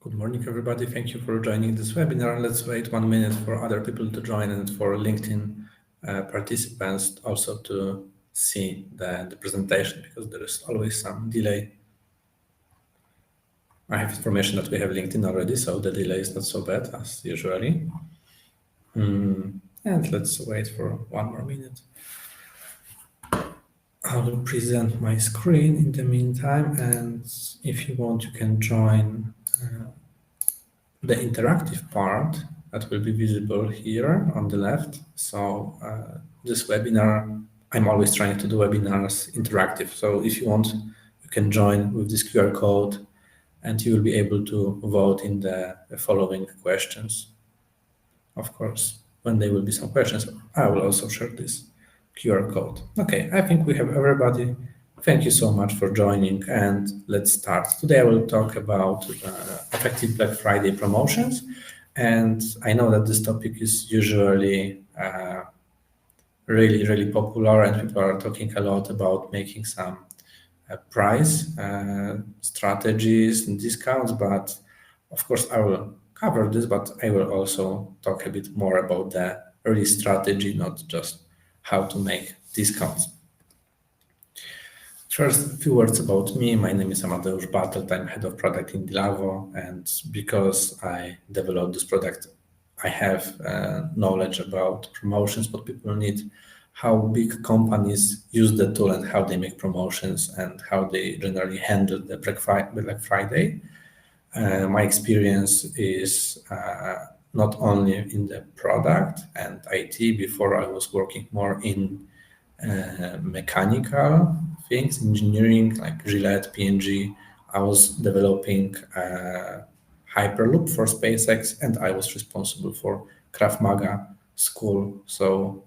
Good morning, everybody. Thank you for joining this webinar. Let's wait 1 minute for other people to join and for LinkedIn participants also to see the presentation, because there is always some delay. I have information that we have LinkedIn already, so the delay is not so bad as usually. And let's wait for 1 more minute. I will present my screen in the meantime, and if you want, you can join the interactive part that will be visible here on the left. So this webinar, I'm always trying to do webinars interactive. So if you want, you can join with this QR code and you will be able to vote in the following questions. Of course, when there will be some questions, I will also share this QR code. Okay, I think we have everybody. Thank you so much for joining, and let's start. Today I will talk about effective Black Friday promotions, and I know that this topic is usually really popular, and people are talking a lot about making some price strategies and discounts, but of course I will cover this, but I will also talk a bit more about the early strategy, not just how to make discounts. First, a few words about me. My name is Amadeusz Bartelt. I'm head of product in Dilavo, and because I developed this product, I have knowledge about promotions, what people need, how big companies use the tool and how they make promotions and how they generally handle the Black Friday. My experience is not only in the product and IT. Before, I was working more in mechanical things, engineering, like Gillette, P&G. I was developing Hyperloop for SpaceX, and I was responsible for Krav Maga school. So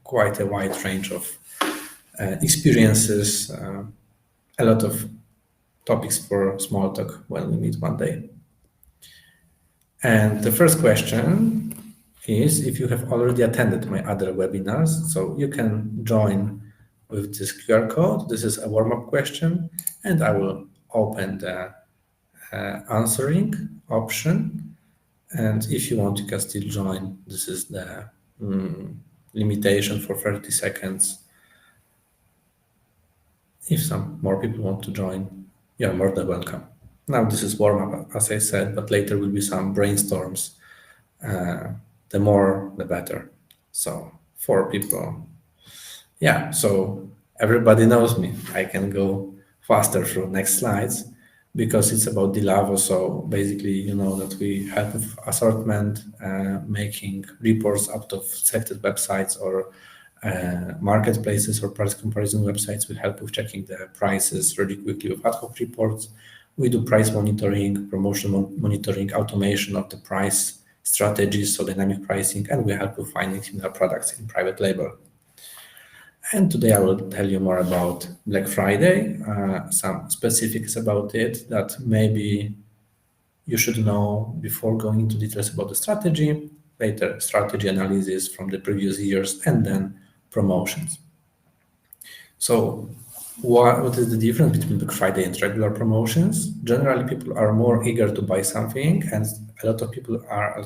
quite a wide range of experiences, a lot of topics for small talk when we meet one day. And the first question is if you have already attended my other webinars. So you can join with this QR code. This is a warm-up question, and I will open the answering option. And if you want, you can still join. This is the limitation for 30 seconds. If some more people want to join, you are more than welcome. Now this is warm-up, as I said, but later will be some brainstorms. The more, the better. So 4 people. Yeah, so everybody knows me. I can go faster through next slides because it's about Dilavo. So basically, you know that we help with assortment, making reports out of selected websites or marketplaces or price comparison websites. We help with checking the prices really quickly with ad hoc reports. We do price monitoring, promotion monitoring, automation of the price strategies, so dynamic pricing, and we help with finding similar products in private label. And today I will tell you more about Black Friday, some specifics about it that maybe you should know before going into details about the strategy, later strategy analysis from the previous years, and then promotions. So what is the difference between Black Friday and regular promotions? Generally, people are more eager to buy something, and a lot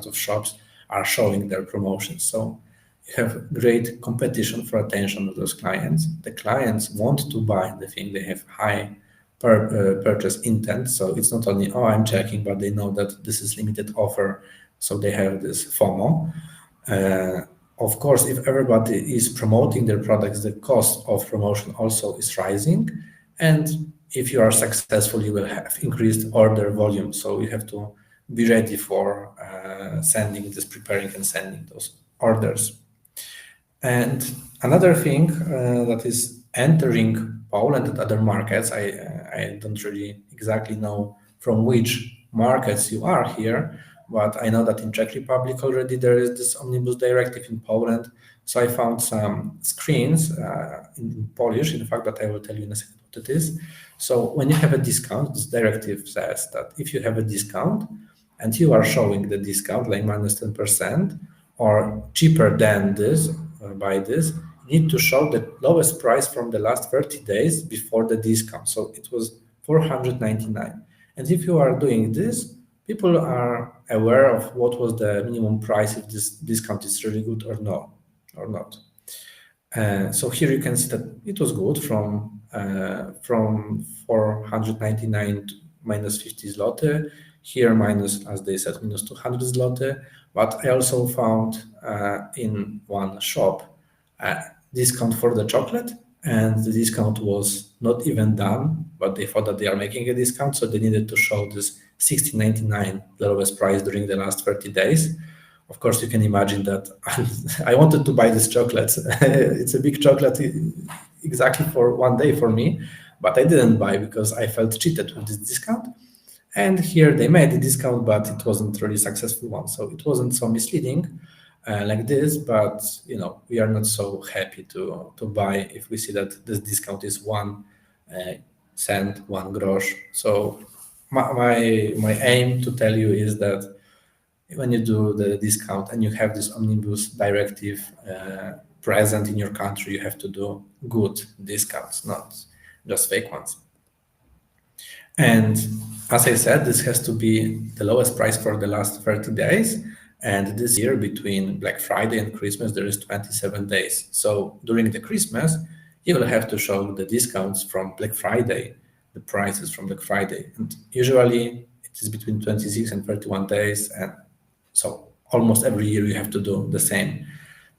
of shops are showing their promotions. So you have great competition for attention of those clients. The clients want to buy the thing, they have high purchase intent. So it's not only, oh, I'm checking, but they know that this is limited offer. So they have this FOMO. Of course, if everybody is promoting their products, the cost of promotion also is rising. And if you are successful, you will have increased order volume. So you have to be ready for preparing and sending those orders. And another thing that is entering Poland and other markets, I don't really exactly know from which markets you are here, but I know that in Czech Republic already there is this Omnibus Directive in Poland. So I found some screens in Polish, in fact, that I will tell you in a second what it is. So when you have a discount, this directive says that if you have a discount and you are showing the discount like minus 10% or cheaper than this, by this, you need to show the lowest price from the last 30 days before the discount. So it was 499. And if you are doing this, people are aware of what was the minimum price, if this discount is really good or no, or not. So here you can see that it was good from 499 to minus 50 zloty. Here minus, as they said, minus 200 zloty. But I also found in one shop a discount for the chocolate, and the discount was not even done, but they thought that they are making a discount, so they needed to show this 16.99, the lowest price during the last 30 days. Of course, you can imagine that I wanted to buy this chocolate. It's a big chocolate exactly for one day for me, but I didn't buy because I felt cheated with this discount. And here they made the discount, but it wasn't really successful one. So it wasn't so misleading like this, but we are not so happy to buy if we see that this discount is 1 cent, 1 grosz. So my aim to tell you is that when you do the discount and you have this Omnibus Directive present in your country, you have to do good discounts, not just fake ones. And as I said, this has to be the lowest price for the last 30 days. And this year, between Black Friday and Christmas, there is 27 days. So during the Christmas, you will have to show the discounts from Black Friday, the prices from Black Friday. And usually it is between 26 and 31 days. And so almost every year you have to do the same.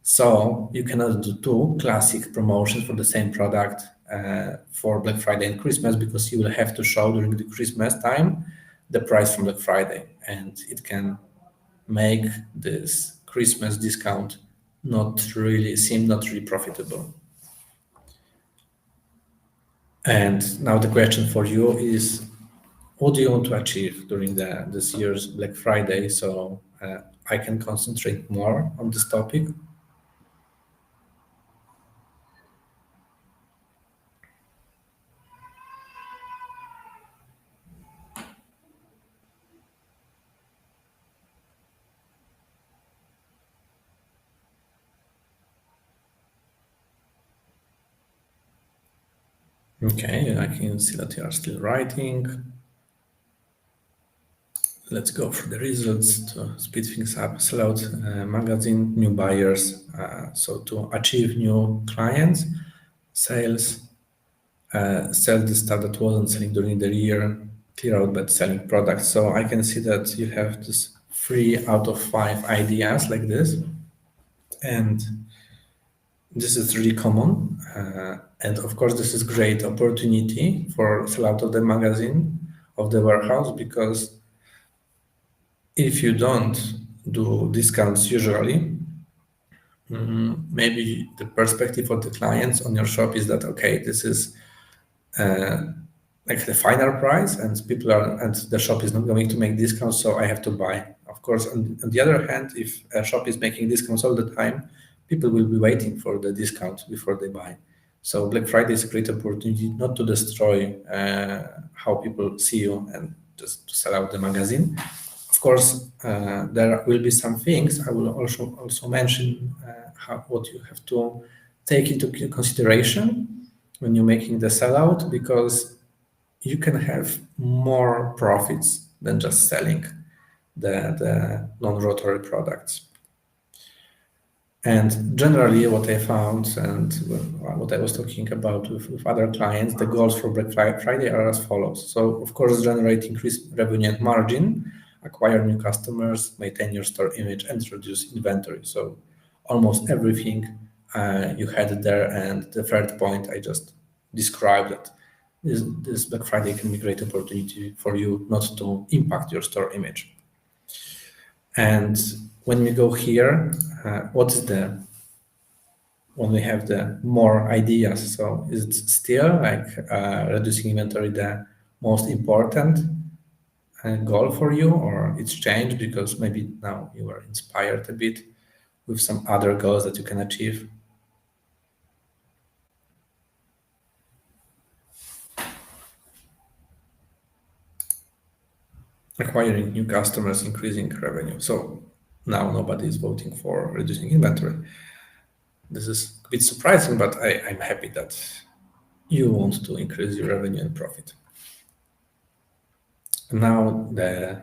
So you cannot do two classic promotions for the same product for Black Friday and Christmas, because you will have to show during the Christmas time the price from Black Friday, and it can make this Christmas discount not really profitable. And now the question for you is, what do you want to achieve during this year's Black Friday? So I can concentrate more on this topic. Okay, I can see that you are still writing. Let's go for the results to speed things up. Sellout magazine, new buyers. So to achieve new clients, sales, sell the stuff that wasn't selling during the year, clear out bad selling products. So I can see that you have this 3 out of 5 ideas like this. And this is really common. And of course, this is great opportunity for sellout of the magazine, of the warehouse, because if you don't do discounts usually, maybe the perspective of the clients on your shop is that, okay, this is like the final price, and the shop is not going to make discounts, so I have to buy. Of course, on the other hand, if a shop is making discounts all the time, people will be waiting for the discount before they buy. So Black Friday is a great opportunity not to destroy how people see you and just to sell out the magazine. Of course, there will be some things I will also mention what you have to take into consideration when you're making the sellout, because you can have more profits than just selling the non-rotary products. And generally, what I found and what I was talking about with other clients, the goals for Black Friday are as follows. So, of course, generate increased revenue and margin, acquire new customers, maintain your store image, and reduce inventory. So, almost everything you had there. And the third point I just described, that this Black Friday can be a great opportunity for you not to impact your store image. And when we go here, when we have the more ideas, so is it still like reducing inventory the most important goal for you, or it's changed because maybe now you are inspired a bit with some other goals that you can achieve? Acquiring new customers, increasing revenue. So now nobody is voting for reducing inventory. This is a bit surprising, but I'm happy that you want to increase your revenue and profit. And now the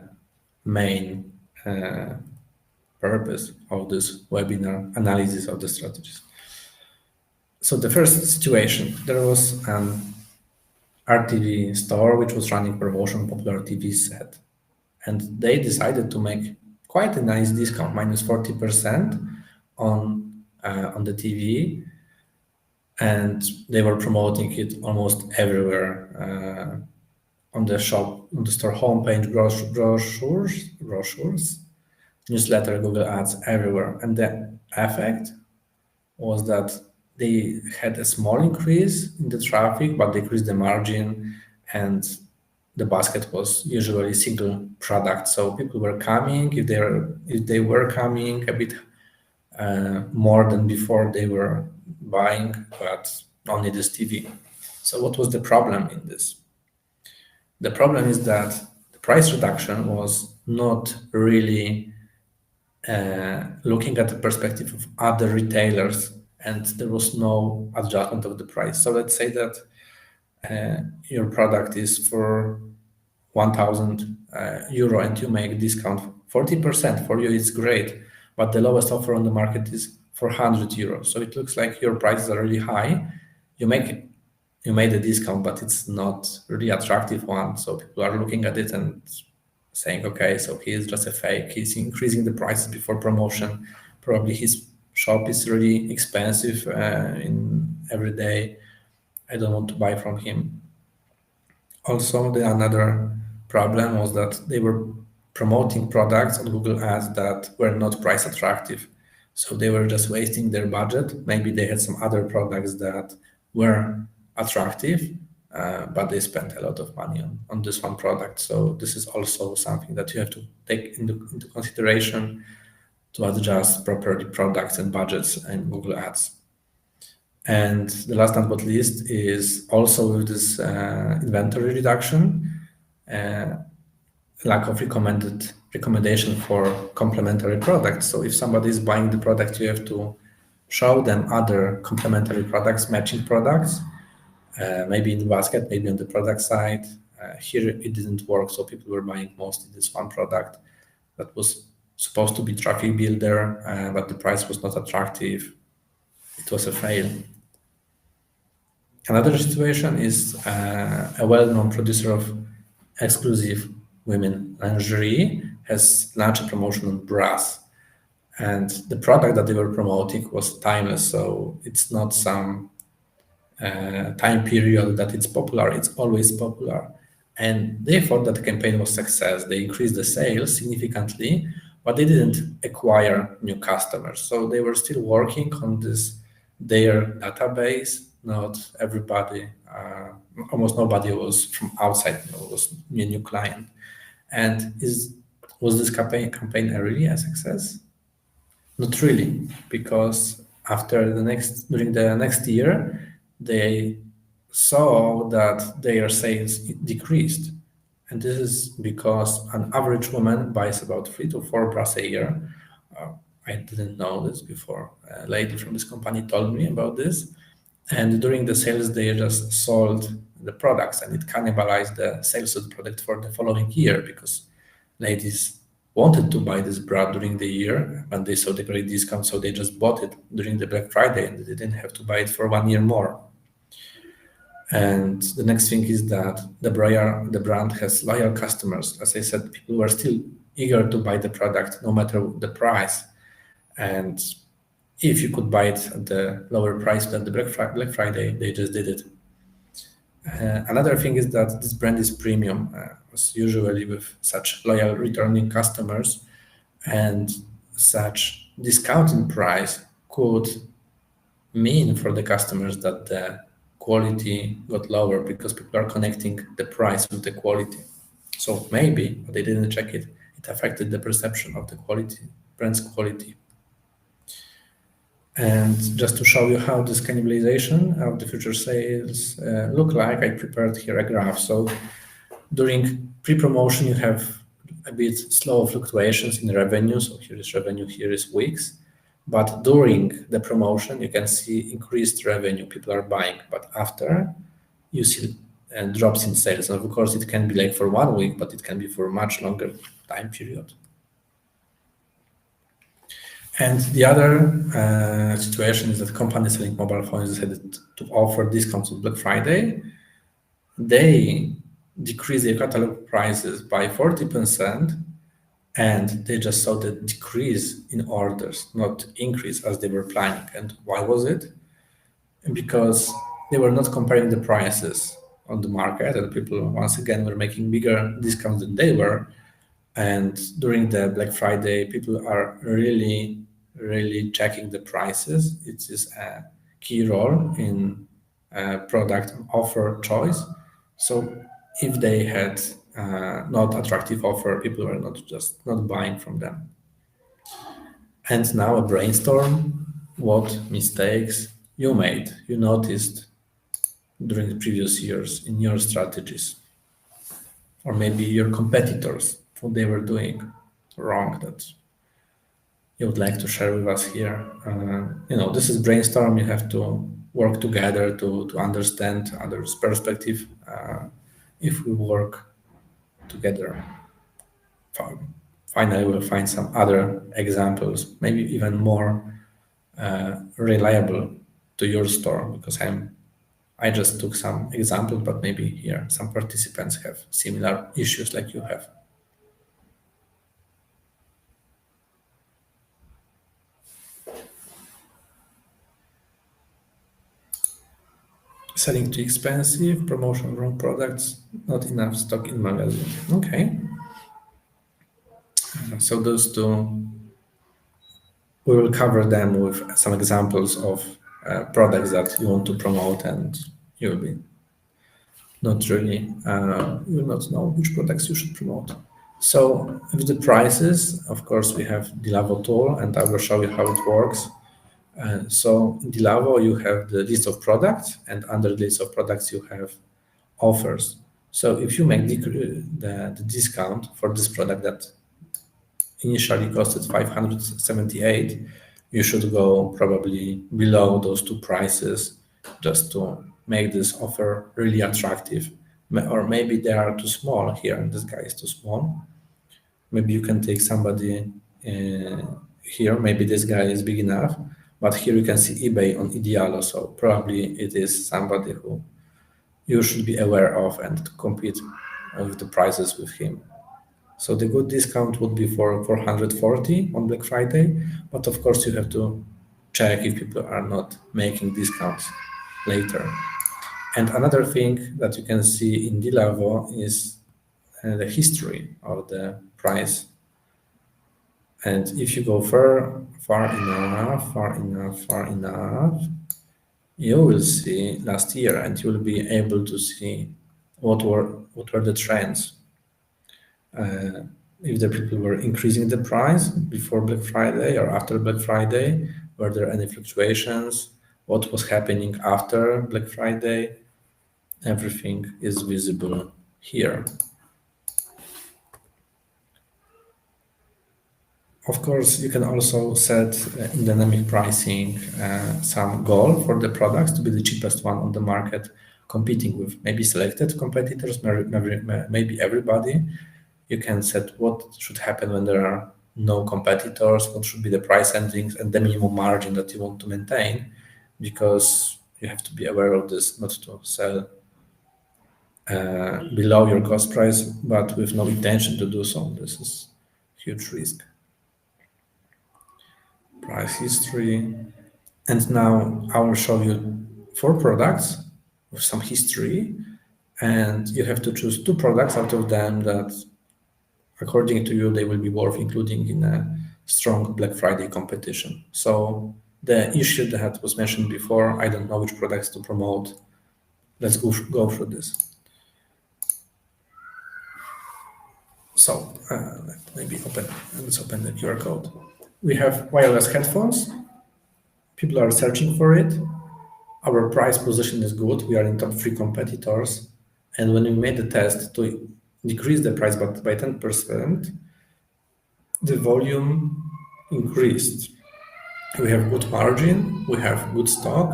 main purpose of this webinar analysis of the strategies. So the first situation, there was an RTV store which was running promotion popular TV set, and they decided to make quite a nice discount, minus 40% on the TV, and they were promoting it almost everywhere on the store homepage, brochures, newsletter, Google Ads, everywhere. And the effect was that they had a small increase in the traffic, but decreased the margin, and the basket was usually single product. So people were coming, if they were coming a bit more than before, they were buying, but only this TV. So what was the problem in this? The problem is that the price reduction was not really looking at the perspective of other retailers, and there was no adjustment of the price. So let's say that your product is for 1,000 euro and you make discount 40%. For you, it's great, but the lowest offer on the market is 400 euros. So it looks like your prices are really high. You made a discount, but it's not really attractive one. So people are looking at it and saying, okay, so he is just a fake. He's increasing the prices before promotion. Probably his shop is really expensive in every day. I don't want to buy from him. Also, the another problem was that they were promoting products on Google Ads that were not price attractive. So they were just wasting their budget. Maybe they had some other products that were attractive, but they spent a lot of money on this one product. So this is also something that you have to take into consideration to adjust properly products and budgets in Google Ads. And the last but not least is also with this inventory reduction, lack of recommendation for complementary products. So if somebody is buying the product, you have to show them other complementary products, matching products, maybe in the basket, maybe on the product side. Here it didn't work, so people were buying mostly this one product that was supposed to be traffic builder, but the price was not attractive. It was a fail. Another situation is a well-known producer of exclusive women lingerie has launched a promotion on bras, and the product that they were promoting was timeless. So it's not some time period that it's popular, it's always popular. And they thought that the campaign was success. They increased the sales significantly, but they didn't acquire new customers. So they were still working on their database. Not everybody, almost nobody was from outside, was a new client. And was this campaign really a success? Not really, because during the next year, they saw that their sales decreased. And this is because an average woman buys about 3 to 4 bras a year. I didn't know this before. A lady from this company told me about this. And during the sales, they just sold the products, and it cannibalized the sales of the product for the following year, because ladies wanted to buy this bra during the year and they saw the great discount, so they just bought it during the Black Friday and they didn't have to buy it for 1 year more. And the next thing is that the brand has loyal customers. As I said, people were still eager to buy the product no matter the price. And if you could buy it at the lower price than the Black Friday, they just did it. Another thing is that this brand is premium, usually with such loyal returning customers, and such discounting price could mean for the customers that the quality got lower because people are connecting the price with the quality. So maybe, but they didn't check it, it affected the perception of the quality, brand's quality. And just to show you how this cannibalization of the future sales look like, I prepared here a graph. So during pre-promotion, you have a bit slow fluctuations in revenue. So here is revenue, here is weeks. But during the promotion, you can see increased revenue, people are buying. But after, you see drops in sales. And of course, it can be like for 1 week, but it can be for a much longer time period. And the other situation is that companies selling mobile phones decided to offer discounts on Black Friday. They decreased their catalog prices by 40%, and they just saw the decrease in orders, not increase as they were planning. And why was it? Because they were not comparing the prices on the market, and people once again were making bigger discounts than they were. And during the Black Friday, people are really checking the prices. It is a key role in product offer choice. So if they had not attractive offer, people were not buying from them. And now a brainstorm. What mistakes you made, you noticed during the previous years in your strategies, or maybe your competitors, what they were doing wrong that you would like to share with us here. This is brainstorm. You have to work together to understand others' perspective. If we work together, finally we'll find some other examples, maybe even more reliable to your store, because I just took some examples, but maybe here some participants have similar issues like you have. Selling too expensive, promotion wrong products, not enough stock in magazine. Okay. So those two, we will cover them with some examples of products that you want to promote, and you will be not really, you will not know which products you should promote. So with the prices, of course, we have the Lavo tool, and I will show you how it works. So in Dilavo, you have the list of products, and under the list of products, you have offers. So if you make the discount for this product that initially costed 578, you should go probably below those two prices just to make this offer really attractive. Or maybe they are too small here, and this guy is too small. Maybe you can take somebody here. Maybe this guy is big enough, but here you can see eBay on Idealo. So probably it is somebody who you should be aware of and to compete with the prices with him. So the good discount would be for 440 on Black Friday, but of course you have to check if people are not making discounts later. And another thing that you can see in Dilavo is the history of the price. And if you go far enough, you will see last year, and you will be able to see what were the trends. If the people were increasing the price before Black Friday or after Black Friday, were there any fluctuations? What was happening after Black Friday? Everything is visible here. Of course, you can also set in dynamic pricing some goal for the products to be the cheapest one on the market, competing with maybe selected competitors, maybe everybody. You can set what should happen when there are no competitors, what should be the price endings and the minimum margin that you want to maintain, because you have to be aware of this, not to sell below your cost price, but with no intention to do so. This is huge risk. Price history. And now I will show you 4 products with some history, and you have to choose 2 products out of them that according to you they will be worth including in a strong Black Friday competition. So the issue that was mentioned before, I don't know which products to promote. Let's go through this. So let's open the QR code. We have wireless headphones. People are searching for it. Our price position is good. We are in top 3 competitors. And when we made the test to decrease the price by 10%, the volume increased. We have good margin. We have good stock.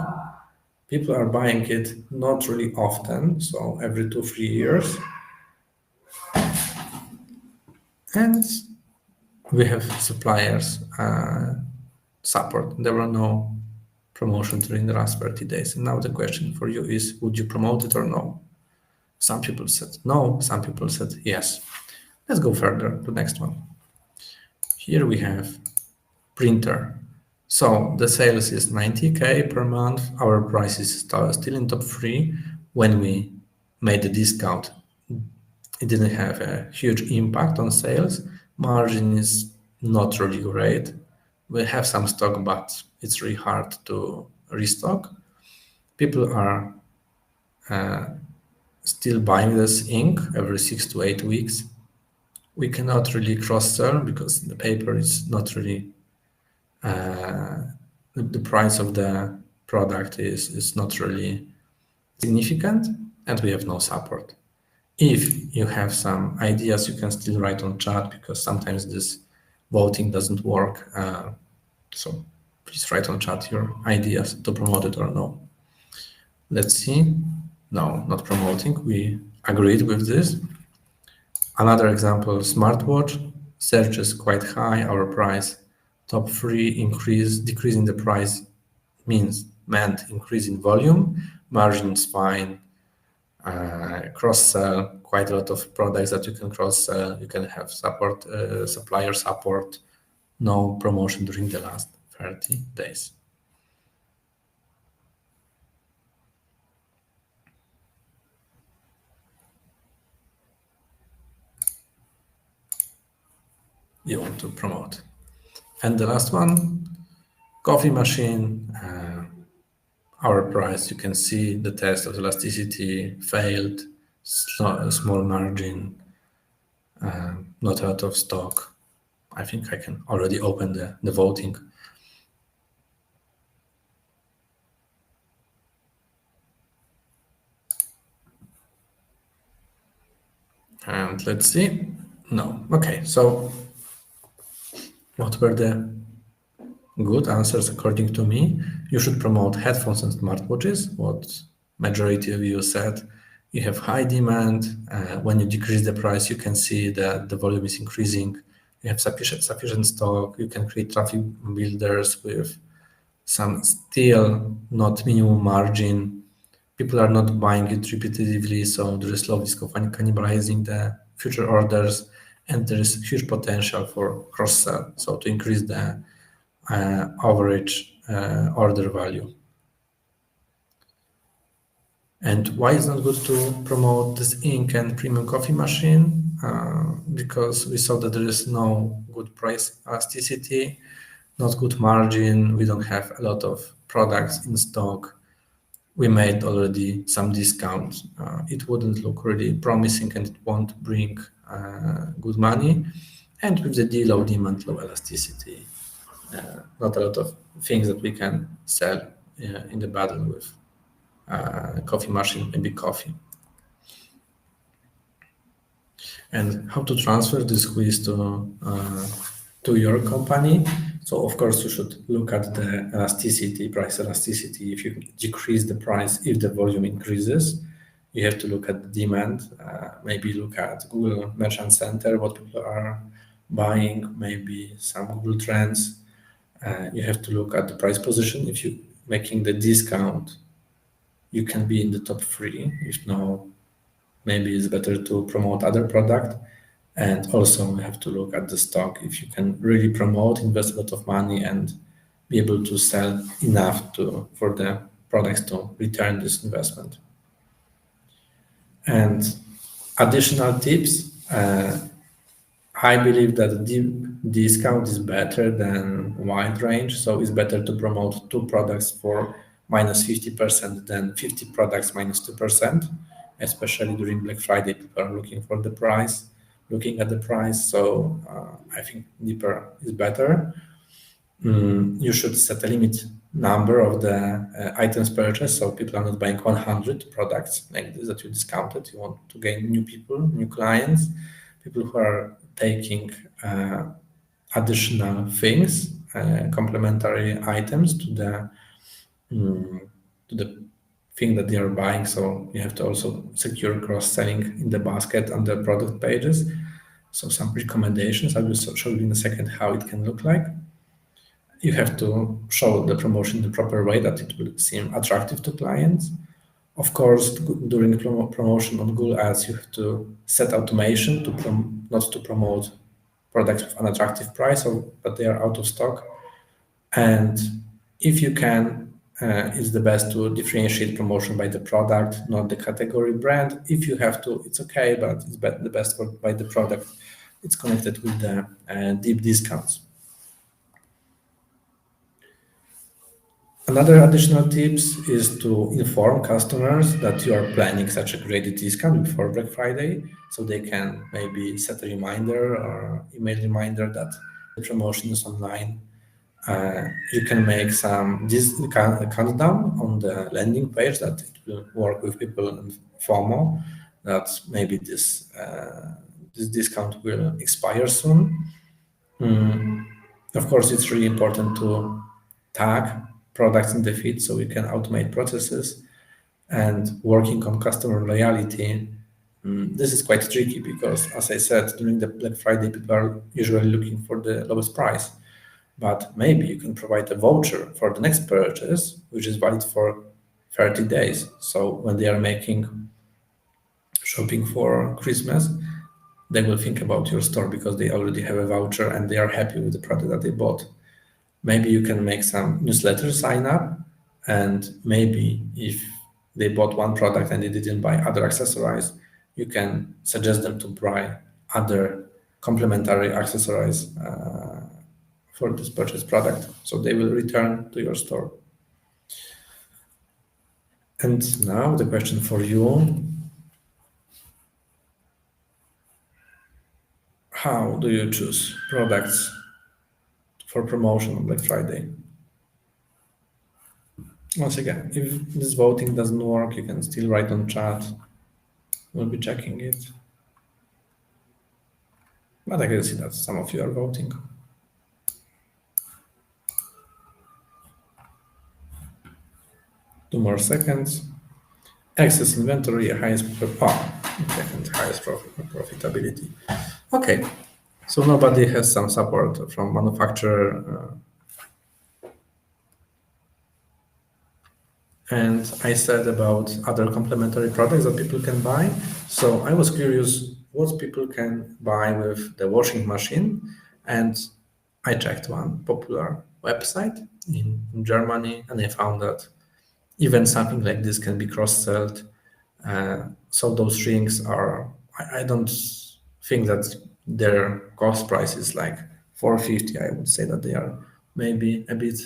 People are buying it not really often, so every 2-3 years. And we have suppliers support. There were no promotions during the last 30 days. And now the question for you is, would you promote it or no? Some people said no, some people said yes. Let's go further to the next one. Here we have printer. So the sales is 90K per month. Our price is still in top three. When we made the discount, it didn't have a huge impact on sales. Margin is not really great. We have some stock, but it's really hard to restock. People are still buying this ink every 6 to 8 weeks. We cannot really cross-sell because the paper is not really the price of the product is not really significant, and we have no support. If you have some ideas, you can still write on chat because sometimes this voting doesn't work. So please write on chat your ideas to promote it or no. Let's see. No, not promoting. We agreed with this. Another example, smartwatch. Search is quite high. Our price, top three, decreasing the price meant increasing volume. Margin is fine. Cross-sell, quite a lot of products that you can cross-sell. You can have support, supplier support. No promotion during the last 30 days. You want to promote. And the last one, coffee machine. Our price, you can see the test of elasticity failed, small margin, not a lot of stock. I think I can already open the voting. And let's see. No. Okay, so what were the good answers according to me? You should promote headphones and smartwatches, what majority of you said. You have high demand. When you decrease the price, you can see that the volume is increasing. You have sufficient stock. You can create traffic builders with some still not minimum margin. People are not buying it repetitively, so there is low risk of cannibalizing the future orders, and there is huge potential for cross-sell, so to increase the average order value. And why is not good to promote this ink and premium coffee machine? Because we saw that there is no good price elasticity, not good margin. We don't have a lot of products in stock. We made already some discounts. It wouldn't look really promising and it won't bring good money. And with the low demand, low elasticity, not a lot of things that we can sell in the battle with coffee machine, maybe coffee. And how to transfer this quiz to your company? So of course you should look at the elasticity, price elasticity. If you decrease the price, if the volume increases, you have to look at the demand. Maybe look at Google Merchant Center, what people are buying, maybe some Google Trends. You have to look at the price position. If you making the discount, you can be in the top three. If no, maybe it's better to promote other product. And also we have to look at the stock. If you can really promote, invest a lot of money and be able to sell enough for the products to return this investment. And additional tips, I believe that deep discount is better than wide range. So it's better to promote 2 products for minus 50% than 50 products minus 2%, especially during Black Friday. People are looking at the price. So I think deeper is better. You should set a limit number of the items purchased, so people are not buying 100 products like this that you discounted. You want to gain new people, new clients, people who are taking additional things, complementary items to the thing that they are buying. So you have to also secure cross-selling in the basket on the product pages. So some recommendations, I will show you in a second how it can look like. You have to show the promotion in the proper way that it will seem attractive to clients. Of course, during promotion on Google Ads, you have to set automation to not to promote products with an attractive price or that they are out of stock. And if you can, it's the best to differentiate promotion by the product, not the category brand. If you have to, it's okay, but it's the best by the product. It's connected with the deep discounts. Another additional tips is to inform customers that you are planning such a great discount before Black Friday, so they can maybe set a reminder or email reminder that the promotion is online. You can make some countdown on the landing page that it will work with people in FOMO, that maybe this discount will expire soon. Of course, it's really important to tag products in the feed so we can automate processes and working on customer loyalty. This is quite tricky because, as I said, during the Black Friday, people are usually looking for the lowest price. But maybe you can provide a voucher for the next purchase, which is valid for 30 days. So when they are making shopping for Christmas, they will think about your store because they already have a voucher and they are happy with the product that they bought. Maybe you can make some newsletter sign up, and maybe if they bought one product and they didn't buy other accessories, you can suggest them to buy other complementary accessories for this purchased product, so they will return to your store. And now the question for you: how do you choose products for promotion on Black Friday? Once again, if this voting doesn't work, you can still write on chat. We'll be checking it. But I can see that some of you are voting. 2 more seconds. Excess inventory, highest profitability. Okay, so nobody has some support from manufacturer. And I said about other complementary products that people can buy. So I was curious what people can buy with the washing machine. And I checked one popular website in Germany, and I found that even something like this can be cross-sold. So those rings are, I don't think that their cost price is like 450. I would say that they are maybe a bit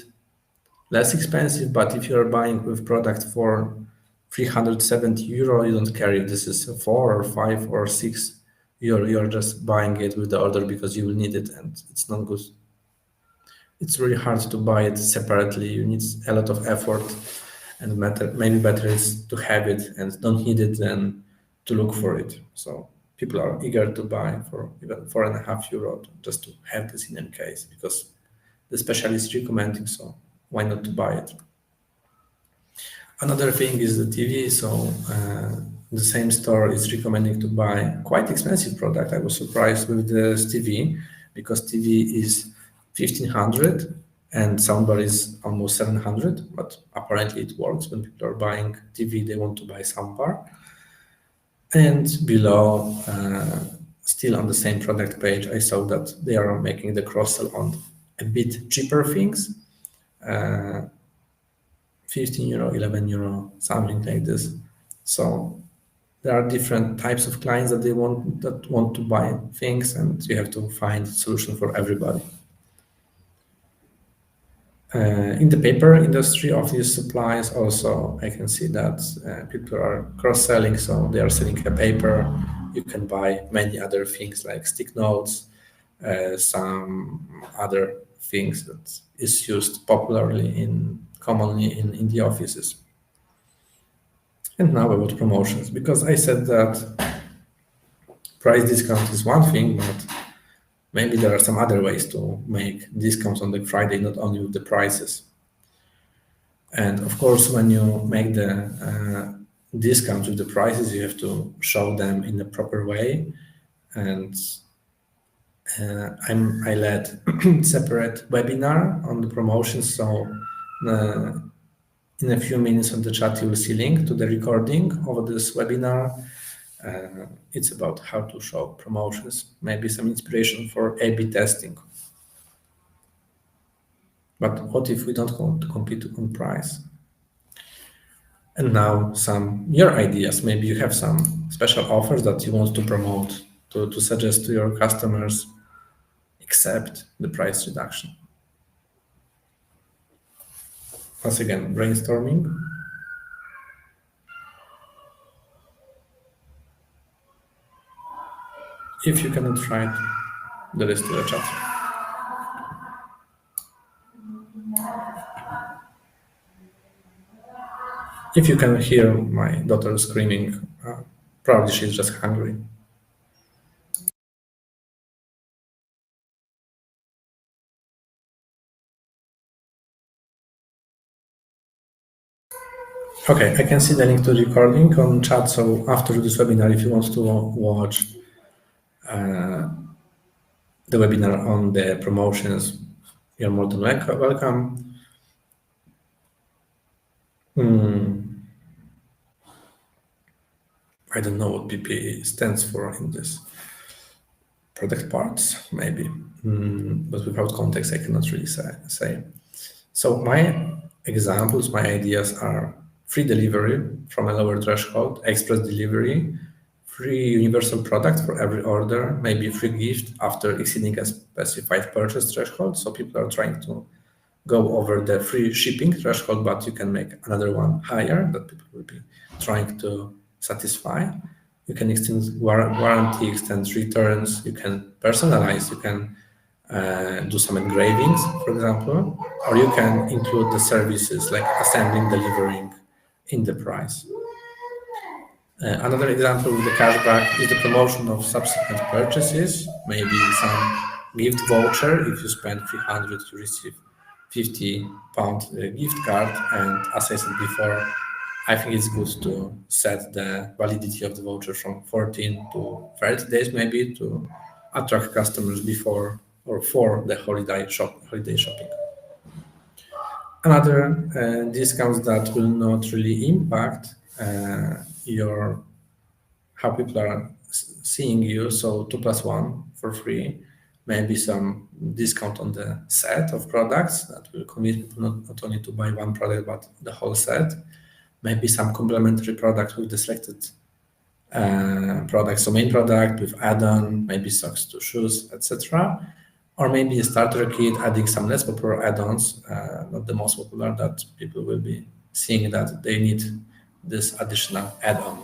less expensive, but if you're buying with product for 370 euro, you don't care if this is 4 or 5 or 6 euro. You're just buying it with the order because you will need it, and it's not good. It's really hard to buy it separately. You need a lot of effort, and maybe better is to have it and don't need it than to look for it. So people are eager to buy for even 4.5 euro just to have this in any case, because the specialist recommending, so why not to buy it? Another thing is the TV. So the same store is recommending to buy quite expensive product. I was surprised with this TV because TV is 1,500 and soundbar is almost 700, but apparently it works. When people are buying TV, they want to buy soundbar. And below, still on the same product page, I saw that they are making the cross-sell on a bit cheaper things. 15 euro, 11 euro, something like this. So there are different types of clients that want to buy things, and you have to find a solution for everybody. In the paper industry, office supplies also, I can see that people are cross-selling, so they are selling a paper. You can buy many other things like stick notes, some other things that is used commonly in the offices. And now about promotions, because I said that price discount is one thing, but maybe there are some other ways to make discounts on the Friday, not only with the prices. And of course, when you make the discounts with the prices, you have to show them in the proper way. And I led separate webinar on the promotions. So uh, in a few minutes on the chat, you will see link to the recording of this webinar. It's about how to show promotions, maybe some inspiration for A/B testing. But what if we don't want to compete on price? And now some your ideas. Maybe you have some special offers that you want to promote to suggest to your customers accept the price reduction. Once again, brainstorming. If you cannot write, there is still a chat. If you can hear my daughter screaming, probably she's just hungry. Okay, I can see the link to the recording on chat. So after this webinar, if you want to watch the webinar on the promotions, you're more than welcome. I don't know what PPA stands for in this product parts, maybe, but without context, I cannot really say. So my examples, my ideas are free delivery from a lower threshold, express delivery, free universal product for every order, maybe free gift after exceeding a specified purchase threshold. So people are trying to go over the free shipping threshold, but you can make another one higher that people will be trying to satisfy. You can extend warranty, extend returns, you can personalize, you can do some engravings, for example, or you can include the services like assembling, delivering in the price. Another example with the cashback is the promotion of subsequent purchases, maybe some gift voucher. If you spend 300, you receive £50 gift card. And as I said before, I think it's good to set the validity of the voucher from 14 to 30 days, maybe, to attract customers before or for the holiday shopping. Another discounts that will not really impact your how people are seeing you. So 2+1 for free, maybe some discount on the set of products that will convince people not only to buy one product but the whole set. Maybe some complementary products with the selected products, so main product with add-on, maybe socks to shoes, etc. Or maybe a starter kit adding some less popular add-ons, not the most popular, that people will be seeing that they need this additional add-on.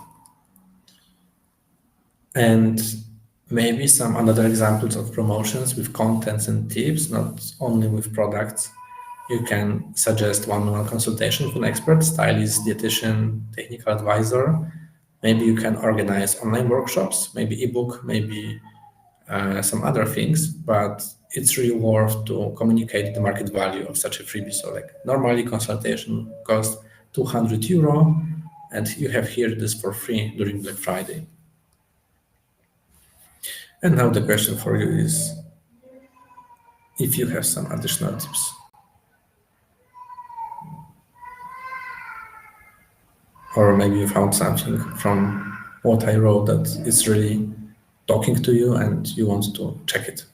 And maybe some another examples of promotions with contents and tips, not only with products. You can suggest one-on-one consultation with an expert, stylist, dietitian, technical advisor. Maybe you can organize online workshops, maybe ebook, maybe some other things, but it's really worth to communicate the market value of such a freebie. So like normally consultation costs €200, and you have here this for free during Black Friday. And now the question for you is if you have some additional tips. Or maybe you found something from what I wrote that is really talking to you and you want to check it.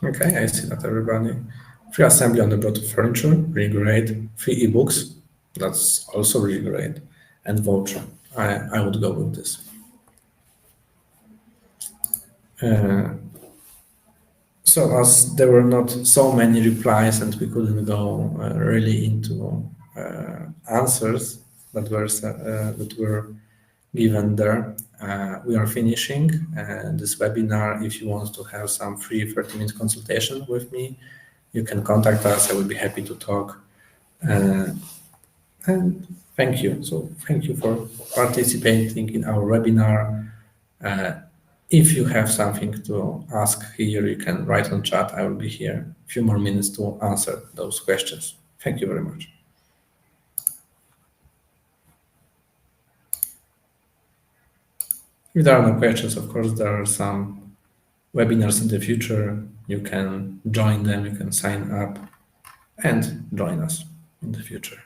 Okay, I see that everybody. Free assembly on the brought furniture, really great. Free ebooks, that's also really great. And voucher, I would go with this. So as there were not so many replies and we couldn't go really into answers that were given there. We are finishing this webinar. If you want to have some free 30-minute consultation with me, you can contact us. I will be happy to talk. And thank you. So thank you for participating in our webinar. If you have something to ask here, you can write on chat. I will be here a few more minutes to answer those questions. Thank you very much. If there are no questions, of course, there are some webinars in the future. You can join them, you can sign up and join us in the future.